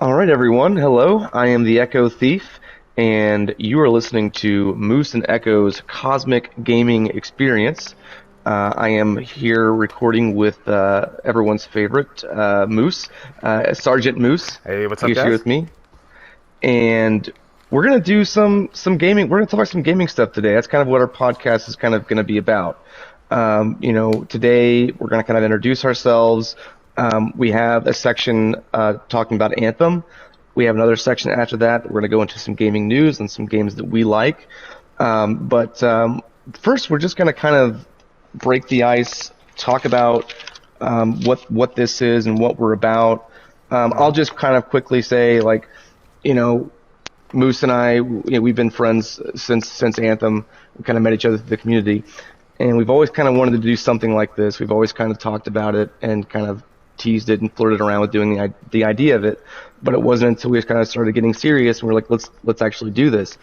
All right, everyone. Hello. I am the Echo Thief, and you are listening to Moose and Echo's Cosmic Gaming Experience. I am here recording with everyone's favorite Moose, Sergeant Moose. Hey, what's up, He's here guys? with me, and we're gonna do some gaming. We're gonna talk about some gaming stuff today. That's kind of what our podcast is kind of gonna be about. Today we're gonna kind of introduce ourselves. We have a section talking about Anthem. We have another section after that. We're going to go into some gaming news and some games that we like. But first, we're just going to kind of break the ice, talk about what this is and what we're about. I'll just kind of quickly say, like, you know, Moose and I, we've been friends since Anthem. We kind of met each other through the community, and we've always kind of wanted to do something like this. We've always kind of talked about it and kind of teased it and flirted around with doing the idea of it, but it wasn't until we kind of started getting serious and we're like, let's actually do this.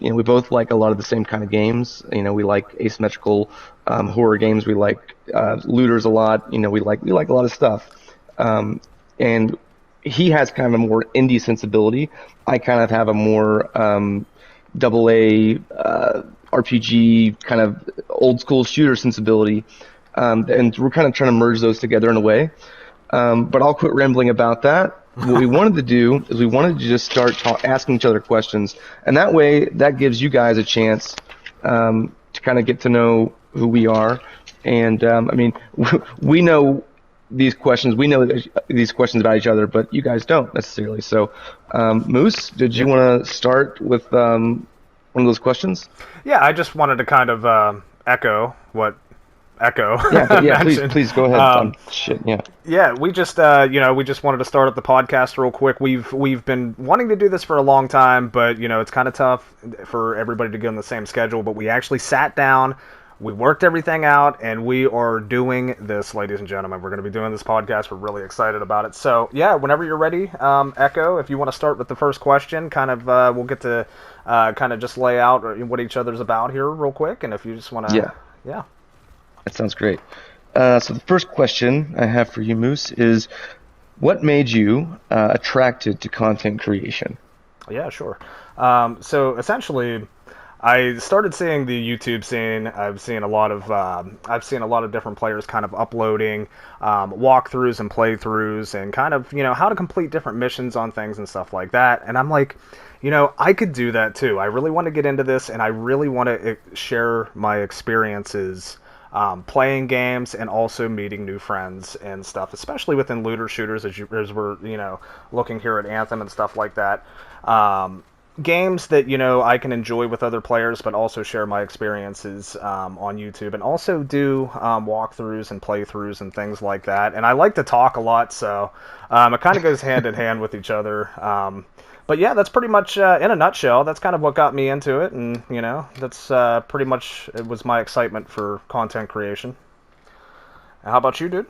We both like a lot of the same kind of games. We like asymmetrical horror games. We like looters a lot. We like a lot of stuff. And he has kind of a more indie sensibility. I kind of have a more double A RPG kind of old school shooter sensibility. And we're kind of trying to merge those together in a way. But I'll quit rambling about that. What we wanted to do is we wanted to just start asking each other questions, and that way that gives you guys a chance to kind of get to know who we are. And we know these questions. We know these questions about each other, but you guys don't necessarily. So, Moose, did you want to start with one of those questions? Yeah, I just wanted to kind of echo what Echo Yeah, please, mentioned. please go ahead. Shit, yeah. Yeah, we just we just wanted to start up the podcast real quick. We've been wanting to do this for a long time, but it's kind of tough for everybody to get on the same schedule. But we actually sat down. We worked everything out, and we are doing this, ladies and gentlemen. We're going to be doing this podcast. We're really excited about it. So, yeah, whenever you're ready, Echo, if you want to start with the first question, kind of we'll get to kind of just lay out what each other's about here real quick. And if you just want to, yeah. That sounds great. So the first question I have for you, Moose, is what made you attracted to content creation? Yeah, sure. So essentially, I started seeing the YouTube scene. I've seen a lot of different players kind of uploading walkthroughs and playthroughs, and kind of how to complete different missions on things and stuff like that. And I'm like, I could do that too. I really want to get into this, and I really want to share my experiences. Playing games and also meeting new friends and stuff, especially within looter shooters as we're looking here at Anthem and stuff like that. Games that I can enjoy with other players, but also share my experiences on YouTube, and also do walkthroughs and playthroughs and things like that. And I like to talk a lot, so it kind of goes hand in hand with each other. But yeah, that's pretty much, in a nutshell, that's kind of what got me into it, and, that's pretty much, it was my excitement for content creation. How about you, dude?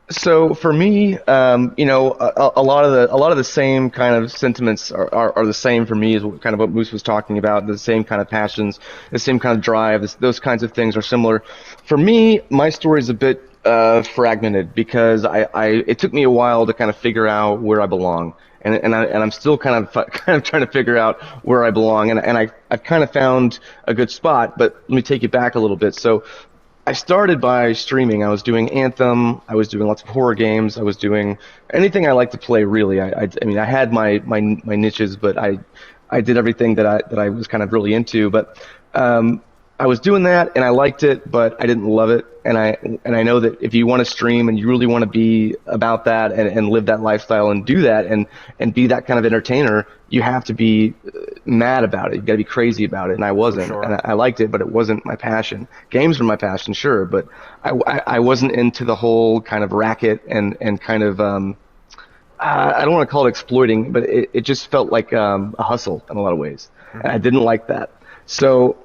So for me, a lot of the same kind of sentiments are the same for me as kind of what Moose was talking about. The same kind of passions, the same kind of drive. Those kinds of things are similar. For me, my story is a bit fragmented because it took me a while to kind of figure out where I belong. And I'm still kind of trying to figure out where I belong, and I've kind of found a good spot. But let me take you back a little bit. So I started by streaming. I was doing Anthem. I was doing lots of horror games. I was doing anything I like to play. Really, I mean, I had my niches, but I did everything that I was kind of really into. But I was doing that, and I liked it, but I didn't love it. And I know that if you want to stream and you really want to be about that and live that lifestyle and do that and be that kind of entertainer, you have to be mad about it. You got to be crazy about it. And I wasn't. Sure. And I liked it, but it wasn't my passion. Games were my passion, sure, but I wasn't into the whole kind of racket and kind of I don't want to call it exploiting, but it just felt like a hustle in a lot of ways. Mm-hmm. And I didn't like that. So.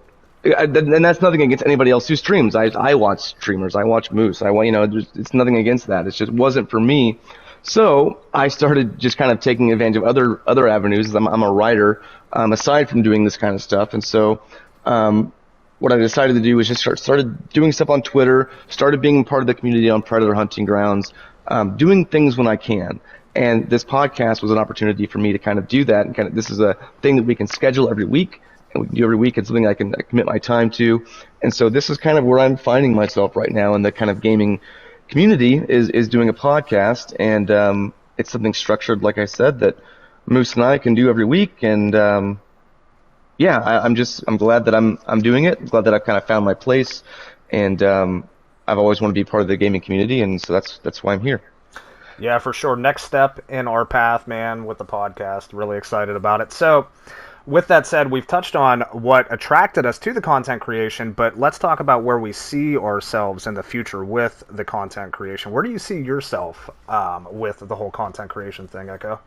And that's nothing against anybody else who streams. I watch streamers. I watch Moose. It's nothing against that. It just wasn't for me. So I started just kind of taking advantage of other avenues. I'm a writer, aside from doing this kind of stuff. And so, what I decided to do was just started doing stuff on Twitter, started being part of the community on Predator Hunting Grounds, doing things when I can. And this podcast was an opportunity for me to kind of do that. And kind of, this is a thing that we can schedule every week, and we can do every week. It's something I can commit my time to. And so this is kind of where I'm finding myself right now in the kind of gaming community is doing a podcast. And it's something structured, like I said, that Moose and I can do every week. And yeah, I'm glad that I'm doing it. I'm glad that I've kind of found my place. And I've always wanted to be part of the gaming community. And so that's why I'm here. Yeah, for sure. Next step in our path, man, with the podcast. Really excited about it. So, with that said, we've touched on what attracted us to the content creation, but let's talk about where we see ourselves in the future with the content creation. Where do you see yourself with the whole content creation thing, Echo?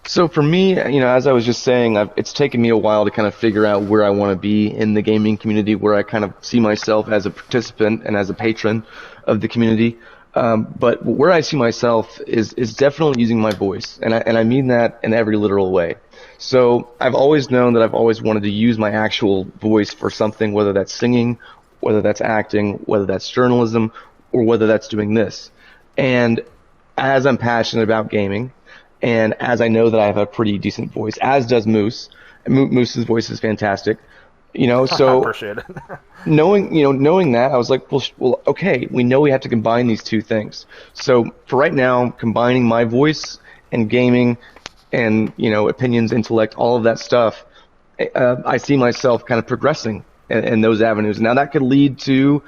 So for me, as I was just saying, it's taken me a while to kind of figure out where I want to be in the gaming community, where I kind of see myself as a participant and as a patron of the community. But where I see myself is definitely using my voice, and I mean that in every literal way. So I've always known that I've always wanted to use my actual voice for something, whether that's singing, whether that's acting, whether that's journalism, or whether that's doing this. And as I'm passionate about gaming, and as I know that I have a pretty decent voice, as does Moose, Moose's voice is fantastic. So Appreciate it. knowing that, I was like, well, okay, we know we have to combine these two things. So for right now, combining my voice and gaming and, opinions, intellect, all of that stuff, I see myself kind of progressing in those avenues. Now that could lead to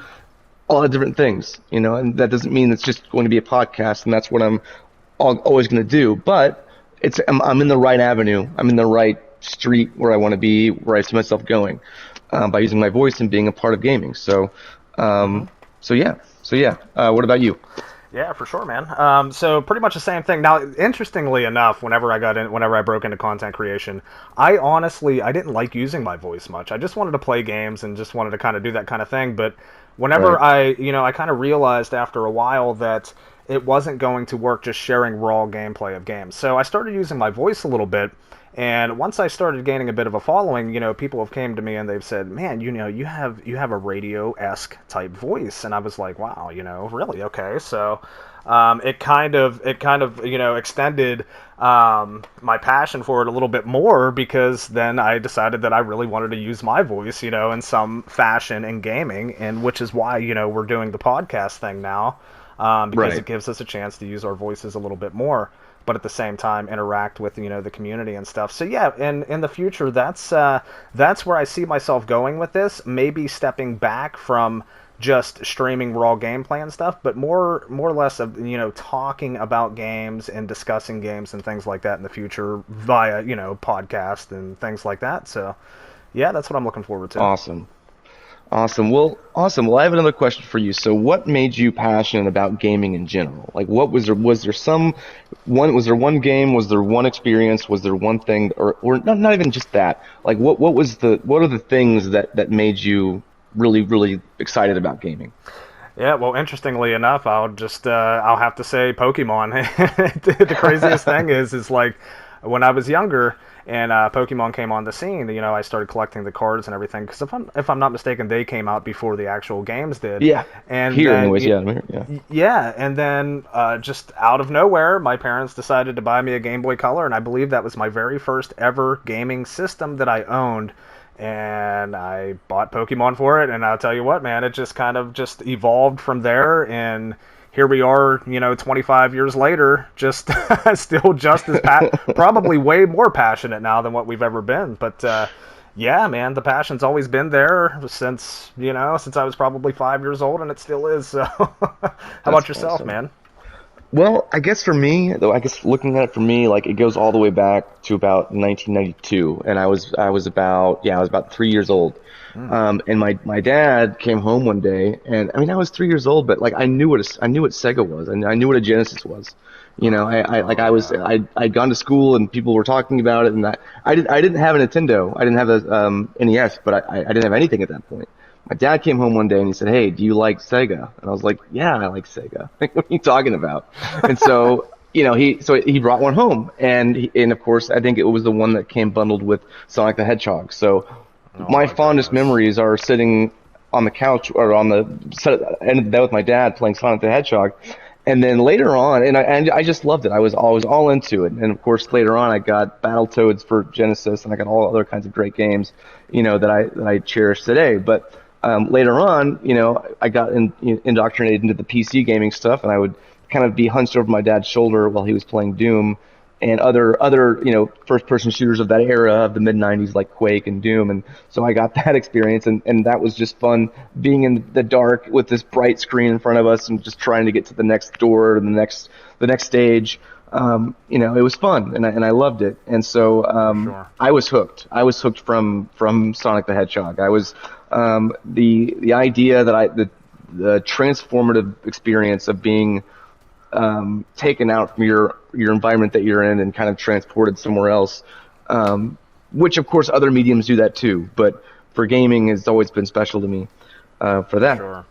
a lot of different things, and that doesn't mean it's just going to be a podcast and that's what I'm always going to do, but I'm in the right avenue. I'm in the right street where I want to be, where I see myself going, by using my voice and being a part of gaming. So yeah. What about you? Yeah, for sure, man. So pretty much the same thing. Now, interestingly enough, whenever I broke into content creation, I didn't like using my voice much. I just wanted to play games and just wanted to kind of do that kind of thing. But whenever Right. I kind of realized after a while that it wasn't going to work just sharing raw gameplay of games. So I started using my voice a little bit. And once I started gaining a bit of a following, people have came to me and they've said, "Man, you have a radio-esque type voice," and I was like, "Wow, really? Okay." So it kind of extended my passion for it a little bit more, because then I decided that I really wanted to use my voice, in some fashion in gaming, and which is why we're doing the podcast thing now, because Right. it gives us a chance to use our voices a little bit more, but at the same time interact with the community and stuff. So yeah, in the future, that's where I see myself going with this. Maybe stepping back from just streaming raw gameplay and stuff, but more or less of talking about games and discussing games and things like that in the future via podcast and things like that. So yeah, that's what I'm looking forward to. Awesome. Awesome. Well, I have another question for you. So, what made you passionate about gaming in general? Like, what was there? Was there Was there one game? Was there one experience? Was there one thing, or not even just that? Like, what are the things that made you really, really excited about gaming? Yeah, well, interestingly enough, I'll have to say Pokemon. The craziest thing is like when I was younger and Pokemon came on the scene, I started collecting the cards and everything, because if I'm not mistaken, they came out before the actual games did. Yeah. And Here, then, anyways. Yeah. I'm here, yeah. yeah, and then just out of nowhere, my parents decided to buy me a Game Boy Color, and I believe that was my very first ever gaming system that I owned. And I bought Pokemon for it, and I'll tell you what, man, it just kind of just evolved from there, and here we are, 25 years later, just still just as probably way more passionate now than what we've ever been. But yeah, man, the passion's always been there since I was probably 5 years old, and it still is. So, how That's about yourself, awesome. man? Well, I guess for me, though, I guess looking at it for me, like it goes all the way back to about 1992, and I was about 3 years old. And my dad came home one day, and I mean I was 3 years old, but like I knew what Sega was, and I knew what a Genesis was. I was Yeah. I'd gone to school and people were talking about it, and I didn't have a Nintendo, I didn't have a NES, but I didn't have anything at that point. My dad came home one day and he said, "Hey, do you like Sega?" And I was like, "Yeah, I like Sega." Like, what are you talking about? And so, he brought one home, and of course, I think it was the one that came bundled with Sonic the Hedgehog. So, Oh my my fondest goodness. memories are sitting on the couch or on the set end of the bed with my dad playing Sonic the Hedgehog, And then later on, and I just loved it. I was always all into it. And of course, later on, I got Battletoads for Genesis, and I got all other kinds of great games, that I cherish today. But later on, I got indoctrinated into the PC gaming stuff, and I would kind of be hunched over my dad's shoulder while he was playing Doom and other first person shooters of that era of the mid 90s like Quake and Doom. And so I got that experience, and that was just fun being in the dark with this bright screen in front of us and just trying to get to the next door or the next stage. It was fun, and I loved it. And so Sure. I was hooked. I was hooked from Sonic the Hedgehog. I was the idea that the transformative experience of being taken out from your environment that you're in and kind of transported somewhere else, which of course other mediums do that too. But for gaming, it's always been special to me for that. Sure.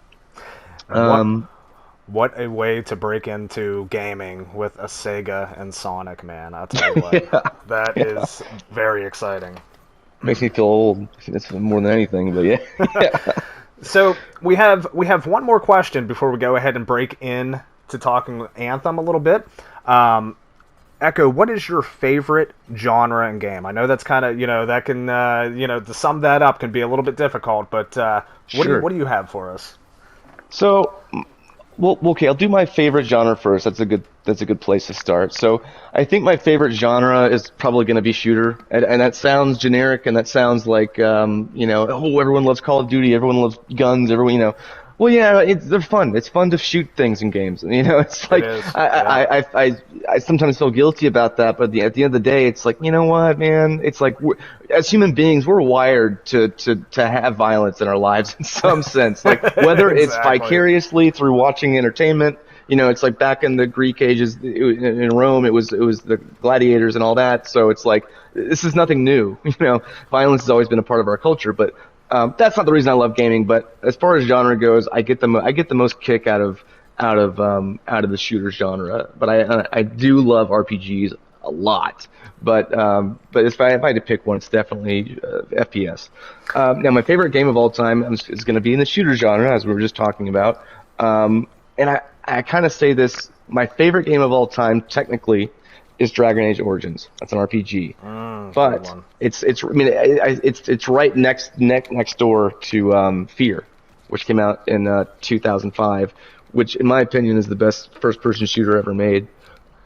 And Um, what a way to break into gaming with a Sega and Sonic, man. I'll tell you what. yeah, That yeah. is very exciting. Makes me feel old. That's more than anything, but yeah. Yeah. So we have one more question before we go ahead and break in to talking Anthem a little bit. Echo, what is your favorite genre in game? I know that's kind of that can to sum that up can be a little bit difficult, but Sure. what do you have for us? So, well, okay, I'll do my favorite genre first. That's a good place to start. So, I think my favorite genre is probably going to be shooter, and that sounds generic, and that sounds like oh, everyone loves Call of Duty, everyone loves guns, everyone. Well, yeah, they're fun. It's fun to shoot things in games. It's It like is. Yeah. I sometimes feel guilty about that, but at the end of the day, it's like, you know what, man? It's like as human beings, we're wired to have violence in our lives in some sense. Like whether it's Exactly. vicariously through watching entertainment. It's like back in the Greek ages in Rome, it was the gladiators and all that. So it's like this is nothing new. Violence has always been a part of our culture, but that's not the reason I love gaming. But as far as genre goes, I get the most kick out of the shooter genre. But I do love RPGs a lot. But if I had to pick one, it's definitely FPS. Now, my favorite game of all time is going to be in the shooter genre, as we were just talking about. And I kind of say this: my favorite game of all time, technically, is Dragon Age Origins. That's an RPG, Good but one. it's right next door to Fear, which came out in 2005, which in my opinion is the best first person shooter ever made.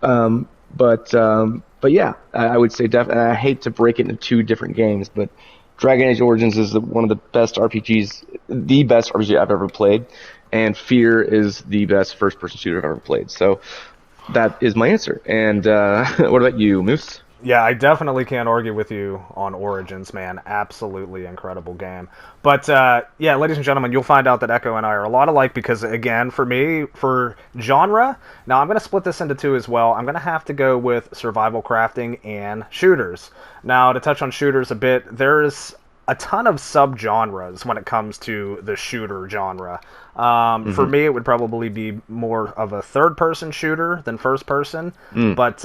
But yeah, I would say definitely. I hate to break it into two different games, but Dragon Age Origins is one of the best RPGs, the best RPG I've ever played, and Fear is the best first person shooter I've ever played. So that is my answer. And what about you, Moose? Yeah, I definitely can't argue with you on Origins, man. Absolutely incredible game. But yeah, ladies and gentlemen, you'll find out that Echo and I are a lot alike because, again, for me, for genre, now I'm going to split this into two as well. I'm going to have to go with survival crafting and shooters. Now, to touch on shooters a bit, there's a ton of subgenres when it comes to the shooter genre. For me, it would probably be more of a third-person shooter than first-person. Mm. But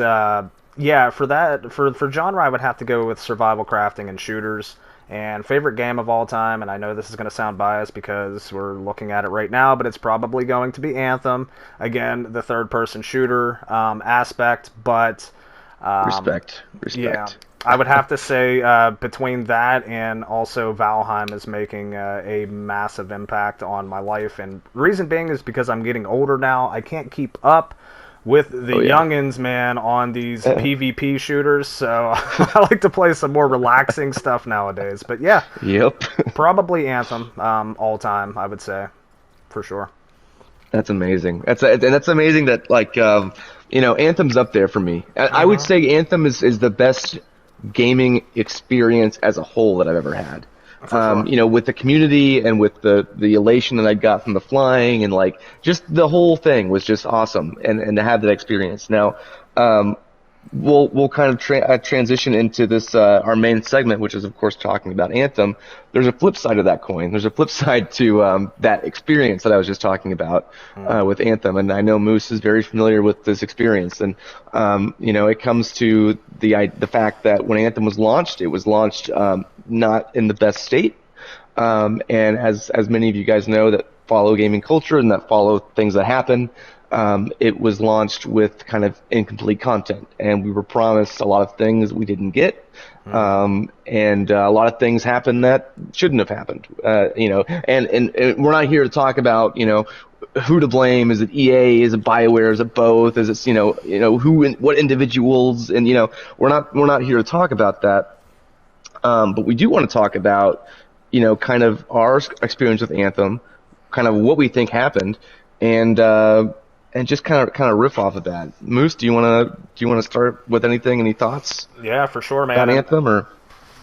yeah, for genre, I would have to go with survival crafting and shooters. And favorite game of all time, and I know this is going to sound biased because we're looking at it right now, but it's probably going to be Anthem. Again, the third-person shooter aspect, but Respect, yeah, respect. I would have to say between that and also Valheim is making a massive impact on my life. And reason being is because I'm getting older now. I can't keep up with the Oh yeah. youngins, man, on these PvP shooters. So I like to play some more relaxing stuff nowadays. But yeah, Yep. probably Anthem all time, I would say, for sure. That's amazing. And that's amazing that Anthem's up there for me. I would say Anthem is the best gaming experience as a whole that I've ever had. For sure. With the community and with the elation that I got from the flying and like just the whole thing was just awesome and to have that experience. Now, we'll kind of transition into this our main segment, which is of course talking about Anthem. There's a flip side of that coin. There's a flip side to that experience that I was just talking about with Anthem, and I know Moose is very familiar with this experience. And it comes to the fact that when Anthem was launched, it was launched not in the best state. And as many of you guys know that follow gaming culture and that follow things that happen, it was launched with kind of incomplete content, and we were promised a lot of things we didn't get. And a lot of things happened that shouldn't have happened. And we're not here to talk about, who to blame. Is it EA? Is it BioWare? Is it both? Is it, what individuals? And, we're not here to talk about that. But we do want to talk about, kind of our experience with Anthem, kind of what we think happened, and just kind of riff off of that. Moose, do you wanna start with anything? Any thoughts Yeah, for sure, man. about Anthem or?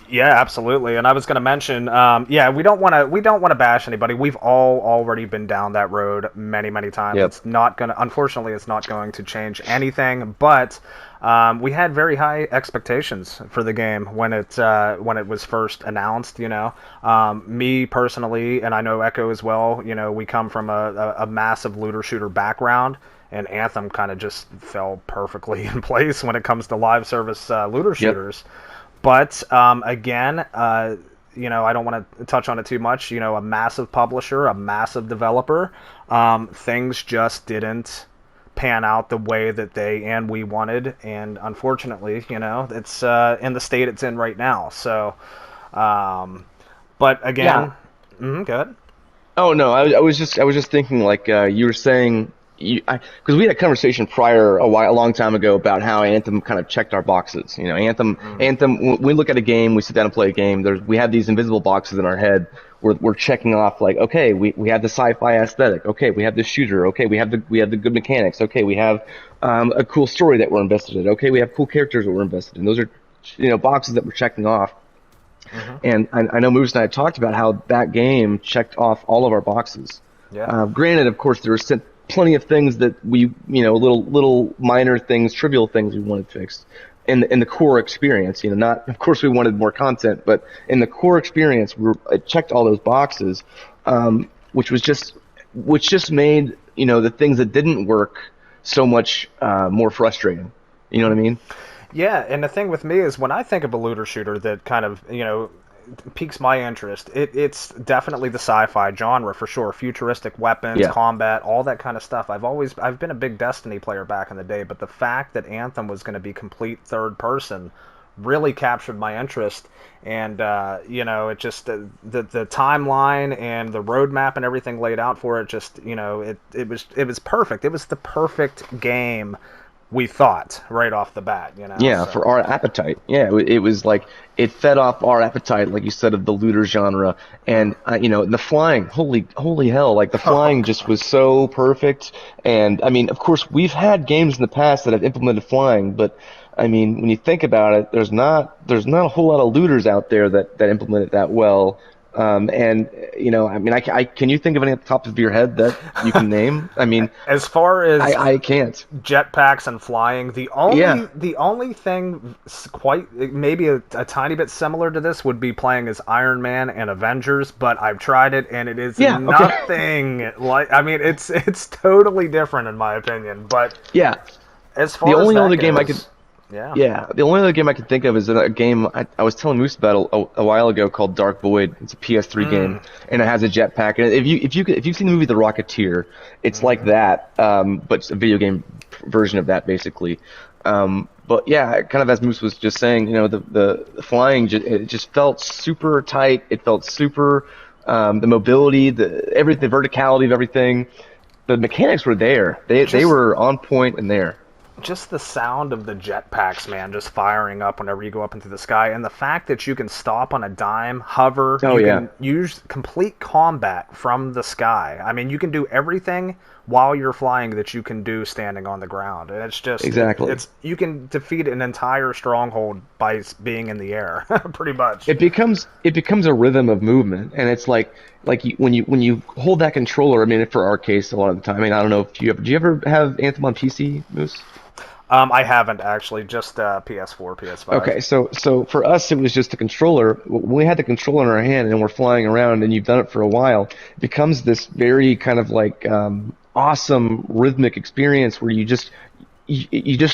Yeah, absolutely. And I was going to mention, we don't want to bash anybody. We've all already been down that road many, many times. Yep. Unfortunately, it's not going to change anything. But we had very high expectations for the game when it was first announced. Me personally, and I know Echo as well. We come from a massive looter shooter background. And Anthem kind of just fell perfectly in place when it comes to live service looter shooters. Yep. But again, I don't want to touch on it too much. A massive publisher, a massive developer, things just didn't pan out the way that they and we wanted, and unfortunately, it's in the state it's in right now. So, but again, Yeah. Go ahead. Oh no, I was just thinking like you were saying. Because we had a conversation prior a long time ago about how Anthem kind of checked our boxes. Anthem. When we look at a game, we sit down and play a game. We have these invisible boxes in our head. We're checking off like, okay, we have the sci-fi aesthetic. Okay, we have the shooter. Okay, we have the good mechanics. Okay, we have a cool story that we're invested in. Okay, we have cool characters that we're invested in. Those are boxes that we're checking off. And I know Moose and I talked about how that game checked off all of our boxes. Yeah. Granted, of course, there were plenty of things that we, little minor things, trivial things we wanted fixed in the core experience. Not, of course, we wanted more content, but in the core experience, it checked all those boxes, which just made the things that didn't work so much more frustrating. You know what I mean? Yeah, and the thing with me is when I think of a looter shooter that kind of piques my interest, it's definitely the sci-fi genre for sure. Futuristic weapons, combat, all that kind of stuff. I've been a big Destiny player back in the day, but the fact that Anthem was going to be complete third person really captured my interest. And it just the timeline and the roadmap and everything laid out for it, just it was perfect. It was the perfect game, we thought, right off the bat, Yeah, for our appetite. Yeah, it was like, it fed off our appetite, like you said, of the looter genre. And, the flying, holy hell, like the flying just was so perfect. And, I mean, of course, we've had games in the past that have implemented flying, but, I mean, when you think about it, there's not a whole lot of looters out there that implement it that well. And can you think of any at the top of your head that you can name? I mean, as far as I can't. Jetpacks and flying, the only thing quite maybe a tiny bit similar to this would be playing as Iron Man and Avengers, but I've tried it and it is nothing like. I mean, it's totally different in my opinion. But yeah, as far as the only game I could. Yeah, the only other game I can think of is a game I was telling Moose about a while ago called Dark Void. It's a PS3 game, and it has a jetpack. And if you've seen the movie The Rocketeer, it's like that, but it's a video game version of that basically. But yeah, kind of as Moose was just saying, the flying it just felt super tight. It felt super the mobility, the verticality of everything. The mechanics were there. They were on point and there. Just the sound of the jetpacks, man, just firing up whenever you go up into the sky, and the fact that you can stop on a dime, hover, can use complete combat from the sky. I mean, you can do everything while you're flying that you can do standing on the ground, and it's just exactly. You can defeat an entire stronghold by being in the air, pretty much. It becomes a rhythm of movement, and it's like when you hold that controller. I mean, for our case, a lot of the time. I mean, I don't know if do you ever have Anthem on PC, Moose? I haven't actually, just PS4, PS5. Okay, so for us, it was just a controller. When we had the controller in our hand and we're flying around, and you've done it for a while, it becomes this very kind of like awesome rhythmic experience where you just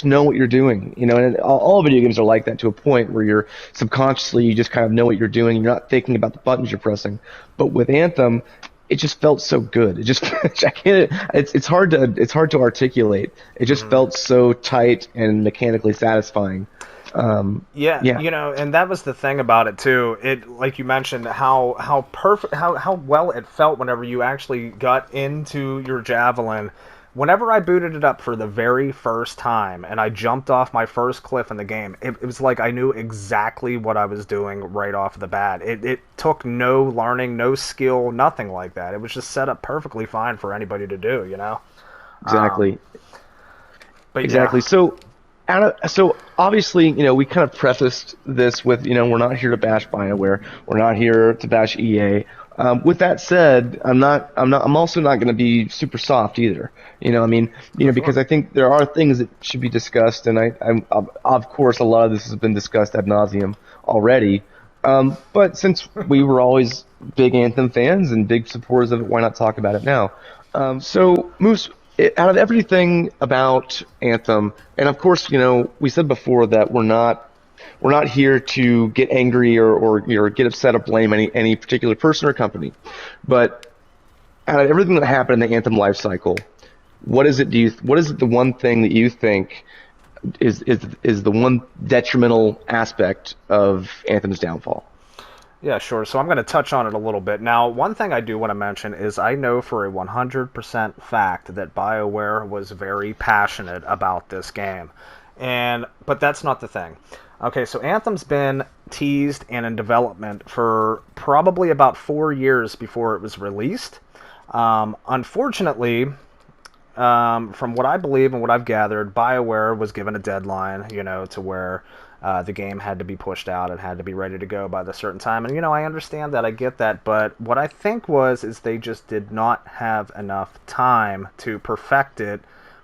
know what you're doing, And all video games are like that to a point where you're subconsciously you just kind of know what you're doing. You're not thinking about the buttons you're pressing. But with Anthem, it just felt so good. It just I can't. It's hard to articulate. It just Mhm. felt so tight and mechanically satisfying. Yeah, Yeah, and that was the thing about it too. It, like you mentioned, how perfect, how well it felt whenever you actually got into your javelin. Whenever I booted it up for the very first time and I jumped off my first cliff in the game, it was like I knew exactly what I was doing right off the bat. It took no learning, no skill, nothing like that. It was just set up perfectly fine for anybody to do, you know. Um, exactly. but yeah, Exactly. So obviously, we kind of prefaced this with, we're not here to bash BioWare. We're not here to bash EA. With that said, I'm also not going to be super soft either. I mean, for because sure. I think there are things that should be discussed, and of course, a lot of this has been discussed ad nauseum already. But since we were always big Anthem fans and big supporters of it, why not talk about it now? So, Moose, out of everything about Anthem, and of course, we said before that we're not here to get angry or get upset or blame any particular person or company. But out of everything that happened in the Anthem life cycle, what is it the one thing that you think is the one detrimental aspect of Anthem's downfall? Yeah, sure. So I'm going to touch on it a little bit. Now, one thing I do want to mention is I know for a 100% fact that BioWare was very passionate about this game. But that's not the thing. Okay, so Anthem's been teased and in development for probably about 4 years before it was released. Unfortunately, from what I believe and what I've gathered, BioWare was given a deadline, to where the game had to be pushed out and had to be ready to go by the certain time. And I understand that, I get that, but what I think is they just did not have enough time to perfect it,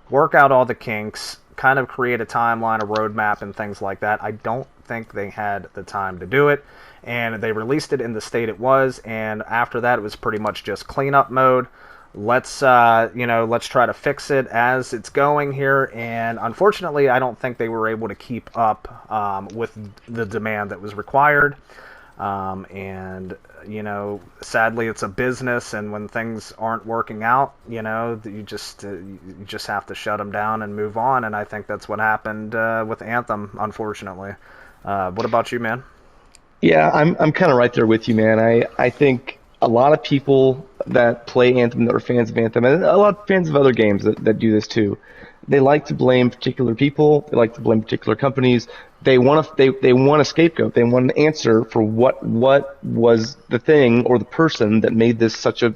work out all the kinks, kind of create a timeline, a roadmap, and things like that. I don't think they had the time to do it. And they released it in the state it was, and after that, it was pretty much just cleanup mode. Let's try to fix it as it's going here. And unfortunately, I don't think they were able to keep up with the demand that was required. And sadly, it's a business, and when things aren't working out, you just have to shut them down and move on. And I think that's what happened with Anthem, unfortunately. What about you, man? Yeah, I'm kind of right there with you, man. I think a lot of people that play Anthem that are fans of Anthem, and a lot of fans of other games that do this too, they like to blame particular people. They like to blame particular companies. They want a scapegoat. They want an answer for what was the thing or the person that made this such a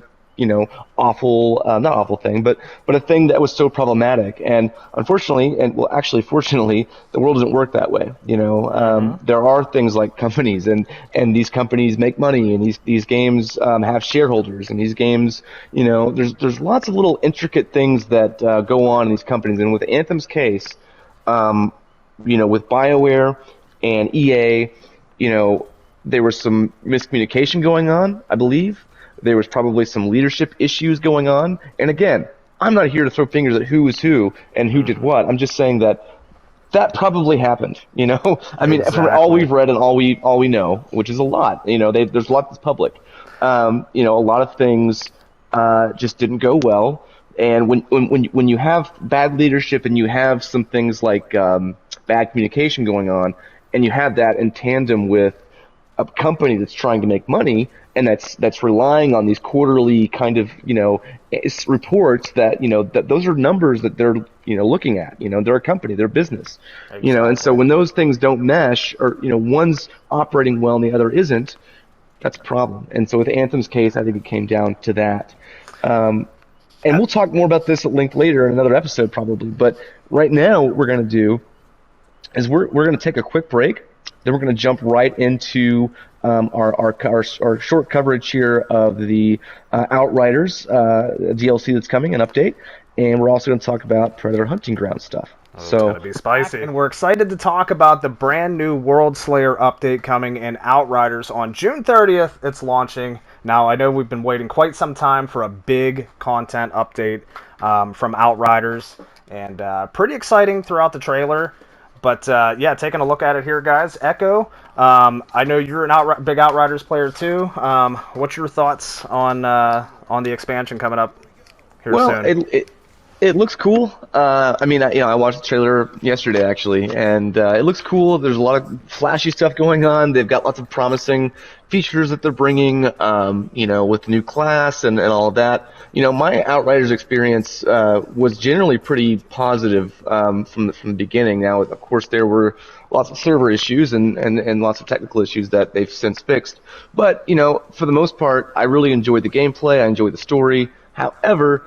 awful, not awful thing, but a thing that was so problematic. And unfortunately, and well, actually, fortunately, the world doesn't work that way. Mm-hmm. There are things like companies, and these companies make money, and these games have shareholders, and these games, there's lots of little intricate things that go on in these companies. And with Anthem's case, um, with BioWare and EA, there was some miscommunication going on, I believe. There was probably some leadership issues going on. And again, I'm not here to throw fingers at who is who and who did Mm-hmm. what. I'm just saying that probably happened. I mean, from all Exactly. we've read and all we know, which is a lot. There's a lot that's public. A lot of things just didn't go well. And when you have bad leadership and you have some things like bad communication going on, and you have that in tandem with a company that's trying to make money and that's relying on these quarterly kind of reports that that those are numbers that they're looking at. They're a company, they're a business. And so Exactly. when those things don't mesh, or one's operating well and the other isn't, that's a problem. And so with Anthem's case, I think it came down to that. um, and Uh, we'll talk more about this at length later in another episode probably, but right now what we're going to do is we're going to take a quick break. Then we're going to jump right into our short coverage here of the Outriders DLC that's coming, an update, and we're also going to talk about Predator Hunting Ground stuff. Oh, it's gonna So be spicy. And we're excited to talk about the brand new World Slayer update coming in Outriders on June 30th. It's launching. Now, I know we've been waiting quite some time for a big content update from Outriders, and pretty exciting throughout the trailer. But yeah, taking a look at it here, guys. Echo, I know you're an big Outriders player too. What's your thoughts on the expansion coming up here Well, soon? it looks cool. I mean, I watched the trailer yesterday actually, and it looks cool. There's a lot of flashy stuff going on. They've got lots of promising features that they're bringing, with the new class and all of that. My Outriders experience was generally pretty positive from the beginning. Now, of course, there were lots of server issues and lots of technical issues that they've since fixed. But, for the most part, I really enjoyed the gameplay. I enjoyed the story. However,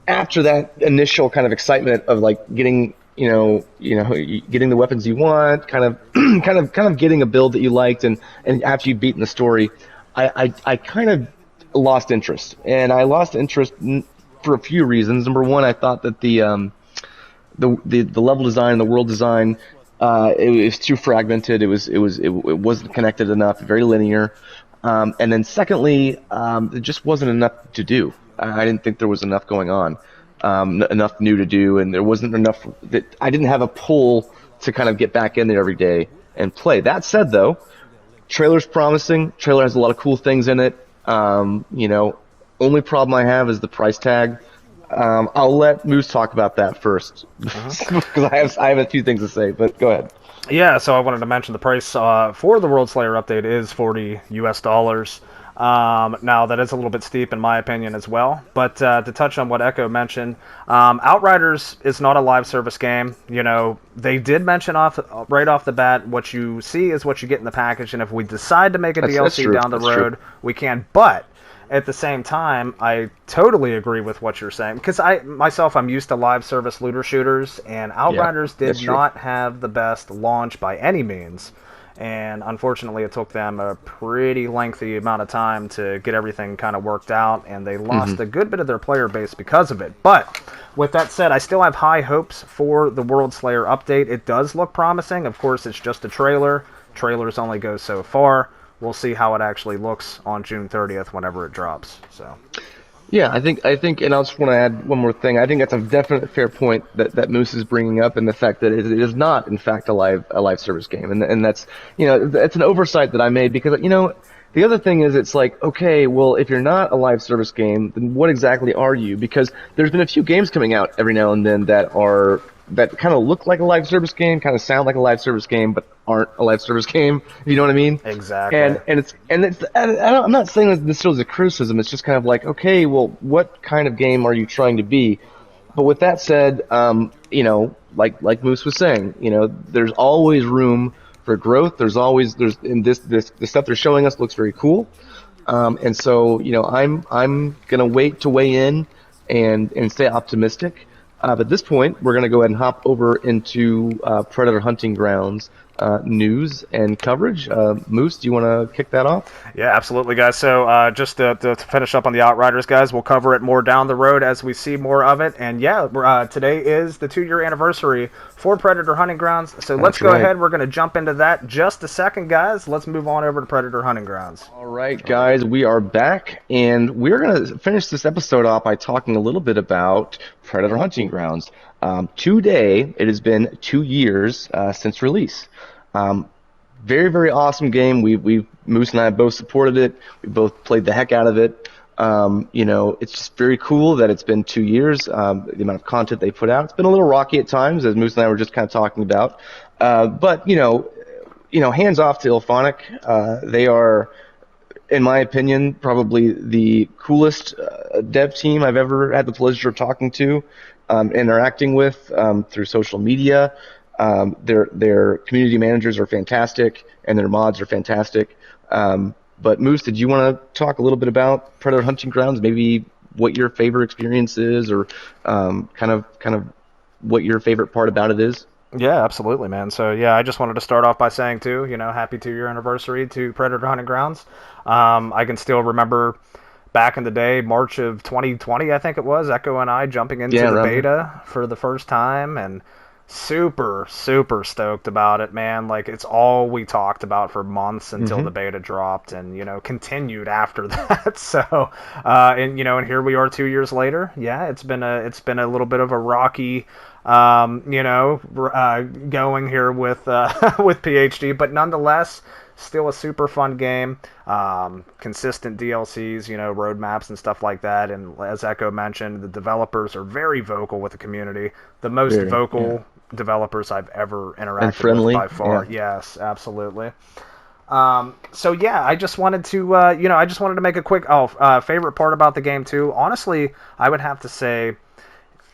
after that initial kind of excitement of like getting getting the weapons you want, kind of kind of getting a build that you liked, and after you've beaten the story, I kind of lost interest, and I lost interest for a few reasons. Number one, I thought that the level design, the world design, it was too fragmented. It wasn't connected enough, very linear. And then secondly, there just wasn't enough to do. I didn't think there was enough going on, enough new to do, and there wasn't enough that I didn't have a pull to kind of get back in there every day and play. That said, though, trailer's promising. Trailer has a lot of cool things in it. Only problem I have is the price tag. I'll let Moose talk about that first because I have a few things to say. But go ahead. Yeah, so I wanted to mention the price for the World Slayer update is $40 US. Now, that is a little bit steep in my opinion as well, but to touch on what Echo mentioned, Outriders is not a live service game. They did mention right off the bat, what you see is what you get in the package, and if we decide to make a DLC down the road, we can, but at the same time, I totally agree with what you're saying, because I'm used to live service looter shooters, and Outriders did not have the best launch by any means. And unfortunately, it took them a pretty lengthy amount of time to get everything kind of worked out, and they lost a good bit of their player base because of it. But with that said, I still have high hopes for the World Slayer update. It does look promising. Of course, it's just a trailer. Trailers only go so far. We'll see how it actually looks on June 30th whenever it drops. So. Yeah, I think, and I just want to add one more thing. I think that's a definite fair point that Moose is bringing up, and the fact that it is not, in fact, a live service game, and that's that's an oversight that I made because the other thing is it's like, okay, well, if you're not a live service game, then what exactly are you? Because there's been a few games coming out every now and then that kind of look like a live service game, kind of sound like a live service game, but aren't a live service game. You know what I mean? Exactly. I'm not saying that this is a criticism. It's just kind of like, okay, well, what kind of game are you trying to be? But with that said, like Moose was saying, there's always room for growth. There's the stuff they're showing us looks very cool. And so, I'm gonna wait to weigh in and stay optimistic. But at this point, we're going to go ahead and hop over into Predator Hunting Grounds news and coverage. Moose, do you want to kick that off? Yeah, absolutely, guys. So just to finish up on the Outriders, guys, we'll cover it more down the road as we see more of it. And yeah, today is the 2-year anniversary for Predator Hunting Grounds. So let's go ahead. We're going to jump into that just a second, guys. Let's move on over to Predator Hunting Grounds. All right, guys, we are back, and we're going to finish this episode off by talking a little bit about Predator Hunting Grounds. Today, it has been 2 years since release. Very, very awesome game. Moose and I both supported it. We both played the heck out of it. It's just very cool that it's been 2 years. The amount of content they put out. It's been a little rocky at times, as Moose and I were just kind of talking about. But hands off to Ilphonic. They are, in my opinion, probably the coolest dev team I've ever had the pleasure of talking to, interacting with through social media. Their community managers are fantastic, and their mods are fantastic. But Moose, did you want to talk a little bit about Predator Hunting Grounds? Maybe what your favorite experience is, or kind of what your favorite part about it is? Yeah, absolutely, man. So yeah, I just wanted to start off by saying too, happy 2-year anniversary to Predator Hunting Grounds. I can still remember back in the day, March of 2020, I think it was, Echo and I jumping into the beta for the first time, and super, super stoked about it, man. Like, it's all we talked about for months until the beta dropped, and, continued after that. So, and here we are 2 years later. Yeah, it's been a little bit of a rocky going here with with PhD, but nonetheless, still a super fun game. Consistent DLCs, roadmaps and stuff like that. And as Echo mentioned, the developers are very vocal with the community. The most Very, yeah. vocal developers I've ever And interacted with friendly, by far. yeah. Yes, absolutely. So yeah, I just wanted to, I just wanted to make a quick, favorite part about the game too. Honestly, I would have to say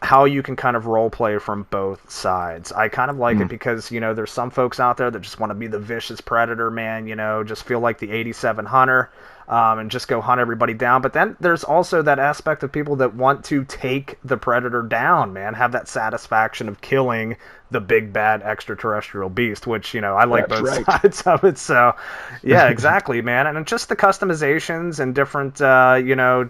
how you can kind of role play from both sides. I kind of like it Mm. because, there's some folks out there that just want to be the vicious predator, man, just feel like the 87 hunter, and just go hunt everybody down. But then there's also that aspect of people that want to take the predator down, man, have that satisfaction of killing the big bad extraterrestrial beast, which, I like That's both right. sides of it. So, yeah, exactly, man. And just the customizations and different,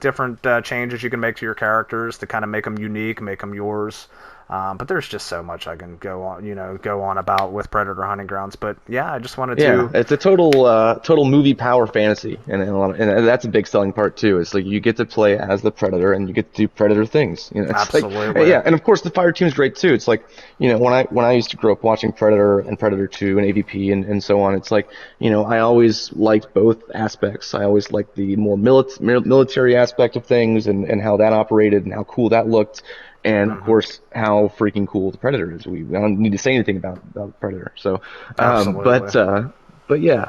different changes you can make to your characters to kind of make them unique, make them yours. But there's just so much I can go on about with Predator Hunting Grounds. But yeah, I just wanted Yeah, to. it's a total movie power fantasy, and that's a big selling part too. It's like you get to play as the Predator, and you get to do Predator things. It's like, Absolutely. yeah, and of course the fire team's great too. It's like, when I used to grow up watching Predator and Predator 2 and AVP and so on. It's like, I always liked both aspects. I always liked the more military aspect of things and how that operated and how cool that looked. And of Hmm. course, how freaking cool the Predator is. I don't need to say anything about the Predator. So, um, Absolutely. but uh, but yeah,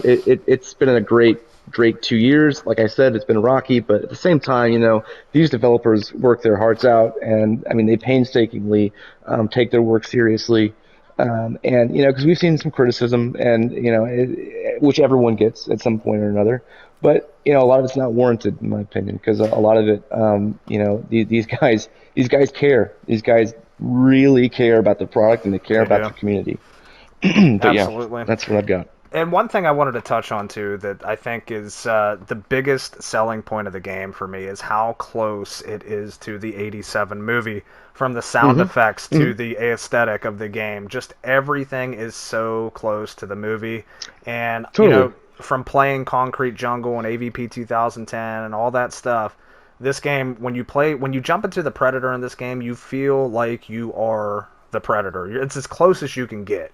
it's been a great 2 years. Like I said, it's been rocky, but at the same time, these developers work their hearts out, and I mean, they painstakingly take their work seriously. And because we've seen some criticism, and which everyone gets at some point or another. But a lot of it's not warranted, in my opinion, because a lot of it, these guys care. These guys really care about the product and they care They about do. the community. But yeah, Absolutely. that's what I've got. And one thing I wanted to touch on too that I think is the biggest selling point of the game for me is how close it is to the 87 movie. From the sound Hmm. effects Hmm. to the aesthetic of the game, just everything is so close to the movie. And, Totally. from playing Concrete Jungle and AVP 2010 and all that stuff, this game, when you jump into the Predator in this game, you feel like you are the Predator. It's as close as you can get,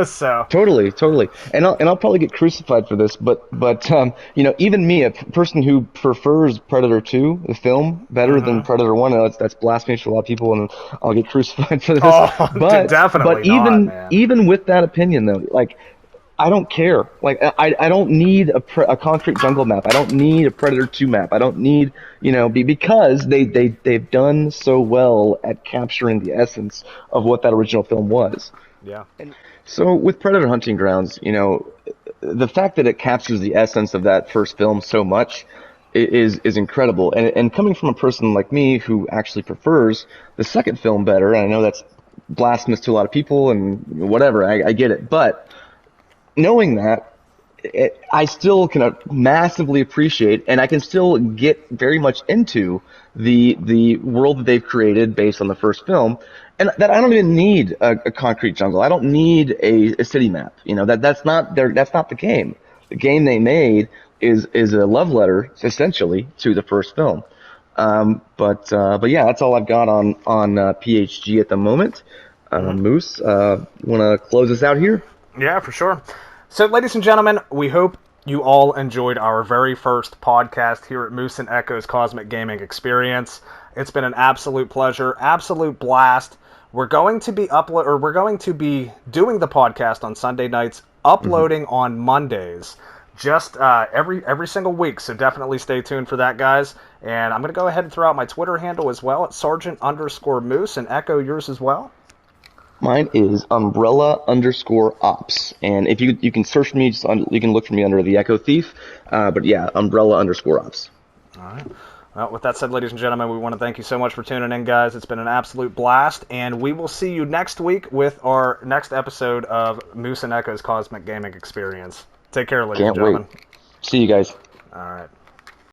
so. Totally, totally, and I'll probably get crucified for this, but even me, a person who prefers Predator 2, the film, better than Hmm. Predator 1, I know that's blasphemous for a lot of people, and I'll get crucified for this. Oh, But definitely not, even man. even with that opinion though, like I don't care. Like I don't need a concrete jungle map. I don't need a Predator 2 map. I don't need, because they've done so well at capturing the essence of what that original film was. Yeah. So with Predator Hunting Grounds, the fact that it captures the essence of that first film so much is incredible. And coming from a person like me who actually prefers the second film better, and I know that's blasphemous to a lot of people and whatever, I get it. But knowing that, I still can massively appreciate, and I can still get very much into the world that they've created based on the first film, and that I don't even need a concrete jungle. I don't need a city map. That's not the game. The game they made is a love letter essentially to the first film. But yeah, that's all I've got on PHG at the moment. Moose, want to close us out here? Yeah, for sure. So, ladies and gentlemen, we hope you all enjoyed our very first podcast here at Moose and Echo's Cosmic Gaming Experience. It's been an absolute pleasure, absolute blast. We're going to be we're going to be doing the podcast on Sunday nights, uploading on Mondays, just every single week. So definitely stay tuned for that, guys. And I'm going to go ahead and throw out my Twitter handle as well at Sergeant_Moose, and Echo, yours as well. Mine is umbrella_ops. And if you can search me, you can look for me under the Echo Thief. But yeah, umbrella_ops. All right. Well, with that said, ladies and gentlemen, we want to thank you so much for tuning in, guys. It's been an absolute blast, and we will see you next week with our next episode of Moose and Echo's Cosmic Gaming Experience. Take care, ladies and Can't wait. gentlemen. See you guys. All right.